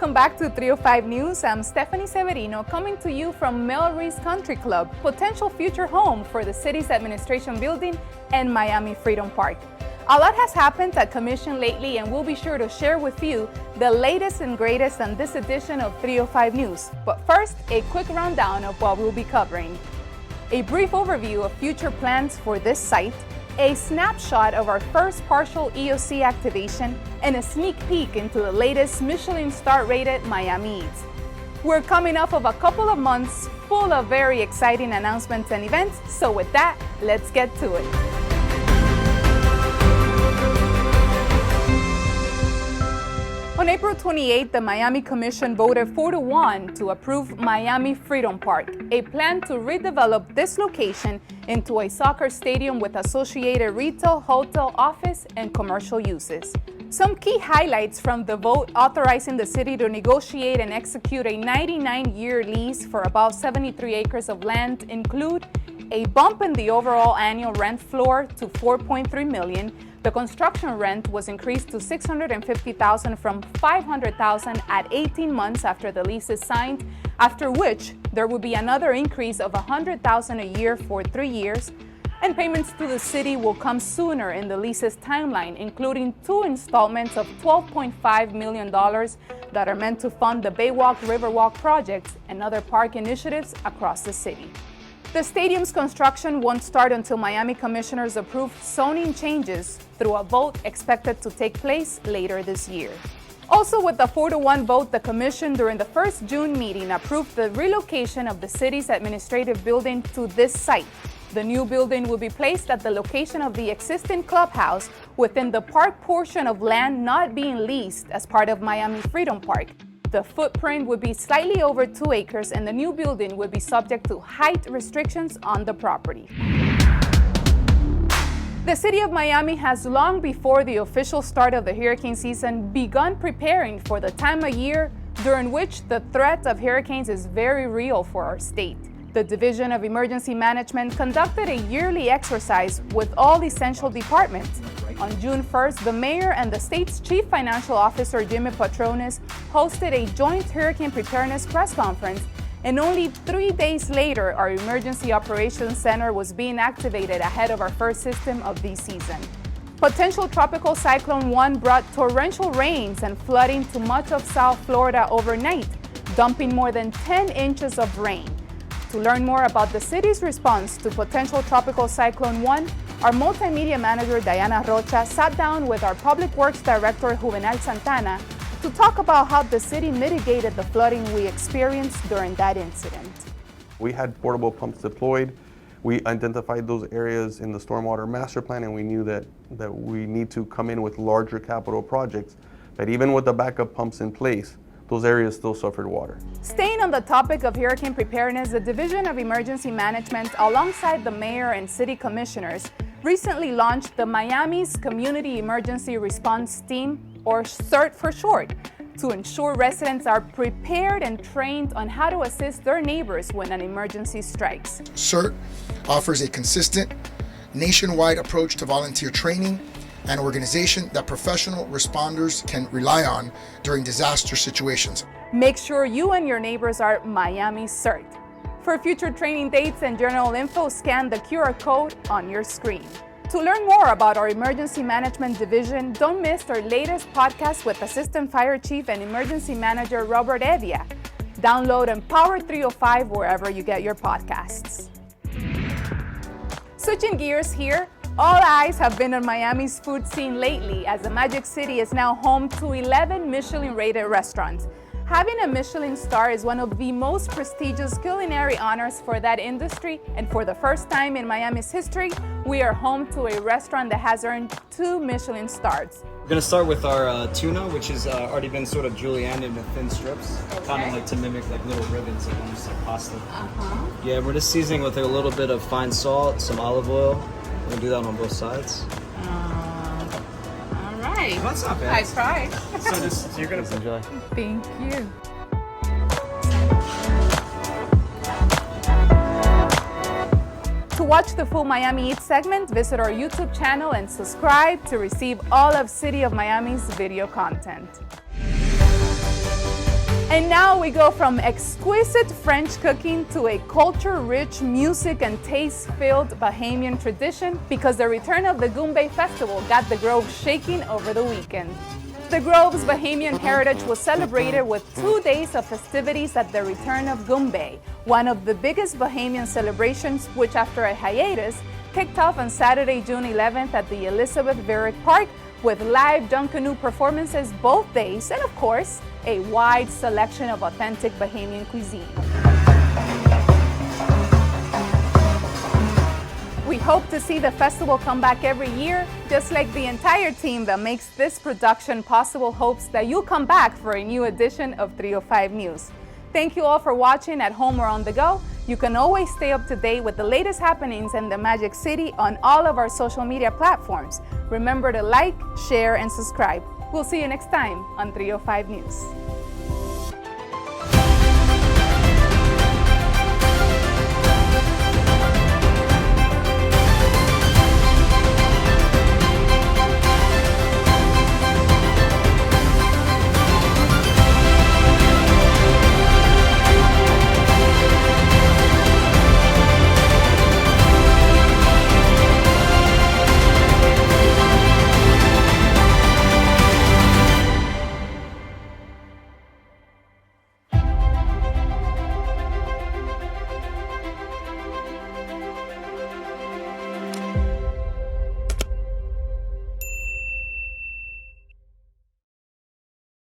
Welcome back to 305 News. I'm Stephanie Severino coming to you from Melreese Country Club, potential future home for the city's administration building and Miami Freedom Park. A lot has happened at Commission lately, and we'll be sure to share with you the latest and greatest on this edition of 305 News. But first, a quick rundown of what we'll be covering. A brief overview of future plans for this site, a snapshot of our first partial EOC activation, and a sneak peek into the latest Michelin star-rated Miami Eats. We're coming off of a couple of months full of very exciting announcements and events, so with that, let's get to it. On April 28, the Miami Commission voted 4-1 to approve Miami Freedom Park, a plan to redevelop this location into a soccer stadium with associated retail, hotel, office, and commercial uses. Some key highlights from the vote authorizing the city to negotiate and execute a 99-year lease for about 73 acres of land include a bump in the overall annual rent floor to $4.3 million. The construction rent was increased to $650,000 from $500,000 at 18 months after the lease is signed, after which there will be another increase of $100,000 a year for 3 years, and payments to the city will come sooner in the lease's timeline, including 2 installments of $12.5 million that are meant to fund the Baywalk Riverwalk projects and other park initiatives across the city. The stadium's construction won't start until Miami commissioners approve zoning changes through a vote expected to take place later this year. Also, with the 4-1 vote, the commission during the first June meeting approved the relocation of the city's administrative building to this site. The new building will be placed at the location of the existing clubhouse within the park portion of land not being leased as part of Miami Freedom Park. The footprint would be slightly over 2 acres, and the new building would be subject to height restrictions on the property. The city of Miami has long before the official start of the hurricane season begun preparing for the time of year during which the threat of hurricanes is very real for our state. The Division of Emergency Management conducted a yearly exercise with all essential departments. On June 1st, the mayor and the state's chief financial officer, Jimmy Patronis, hosted a joint hurricane preparedness press conference, and only 3 days later, our Emergency Operations Center was being activated ahead of our first system of this season. Potential Tropical Cyclone 1 brought torrential rains and flooding to much of South Florida overnight, dumping more than 10 inches of rain. To learn more about the city's response to potential Tropical Cyclone 1, our multimedia manager, Diana Rocha, sat down with our Public Works Director, Juvenal Santana, to talk about how the city mitigated the flooding we experienced during that incident. We had portable pumps deployed. We identified those areas in the stormwater master plan, and we knew that we need to come in with larger capital projects, that even with the backup pumps in place, those areas still suffered water. Staying on the topic of hurricane preparedness, the Division of Emergency Management, alongside the mayor and city commissioners, recently launched the Miami's Community Emergency Response Team, or CERT for short, to ensure residents are prepared and trained on how to assist their neighbors when an emergency strikes. CERT offers a consistent, nationwide approach to volunteer training, an organization that professional responders can rely on during disaster situations. Make sure you and your neighbors are Miami CERT. For future training dates and general info, scan the QR code on your screen. To learn more about our Emergency Management Division, don't miss our latest podcast with Assistant Fire Chief and Emergency Manager Robert Evia. Download and Power 305 wherever you get your podcasts. Switching gears here, all eyes have been on Miami's food scene lately, as the Magic City is now home to 11 Michelin-rated restaurants. Having a Michelin star is one of the most prestigious culinary honors for that industry, and for the first time in Miami's history, we are home to a restaurant that has earned 2 Michelin stars. We're gonna start with our tuna, which has already been sort of julienned into thin strips, kind of like to mimic like little ribbons, like almost like pasta. Yeah, we're just seasoning with a little bit of fine salt, some olive oil. We're gonna do that on both sides. All right. Well, that's not bad. I tried. So you're gonna enjoy. Thank you. To watch the full Miami Eats segment, visit our YouTube channel and subscribe to receive all of City of Miami's video content. And now we go from exquisite French cooking to a culture-rich music and taste-filled Bahamian tradition because the return of the Goonbay Festival got the Grove shaking over the weekend. The Grove's Bahamian heritage was celebrated with 2 days of festivities at the return of Goonbay, one of the biggest Bahamian celebrations which after a hiatus kicked off on Saturday, June 11th at the Elizabeth Varick Park with live dunk canoe performances both days and of course, a wide selection of authentic Bahamian cuisine. We hope to see the festival come back every year, just like the entire team that makes this production possible hopes that you'll come back for a new edition of 305 News. Thank you all for watching at home or on the go. You can always stay up to date with the latest happenings in the Magic City on all of our social media platforms. Remember to like, share, and subscribe. We'll see you next time on 305 News.